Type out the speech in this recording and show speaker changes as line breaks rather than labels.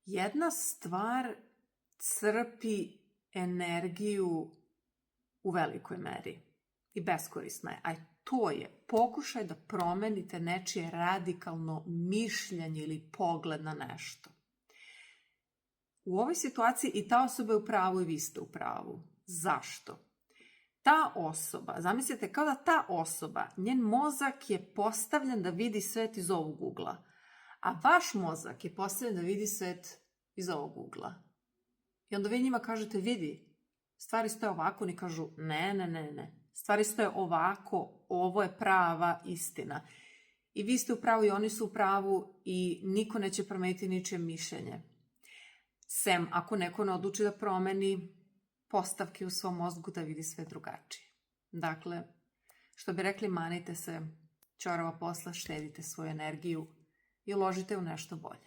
Jedna stvar crpi energiju u velikoj meri i beskorisna je, a to je pokušaj da promenite nečije radikalno mišljenje ili pogled na nešto. U ovoj situaciji i ta osoba je u pravu i vi ste u pravu. Zašto? Ta osoba, zamislite kao da ta osoba, njen mozak je postavljen da vidi svet iz ovog ugla, a vaš mozak je postavljen da vidi svet iz ovog ugla. I onda vi njima kažete, vidi, stvari stoje ovako, oni kažu, ne, stvari stoje ovako, ovo je prava istina. I vi ste u pravu i oni su u pravu i niko neće promeniti ničije mišljenje. Sem ako neko ne odluči da promeni postavke u svom mozgu da vidi sve drugačije. Dakle, što bi rekli, manite se ćorava posla, štedite svoju energiju i uložite u nešto bolje.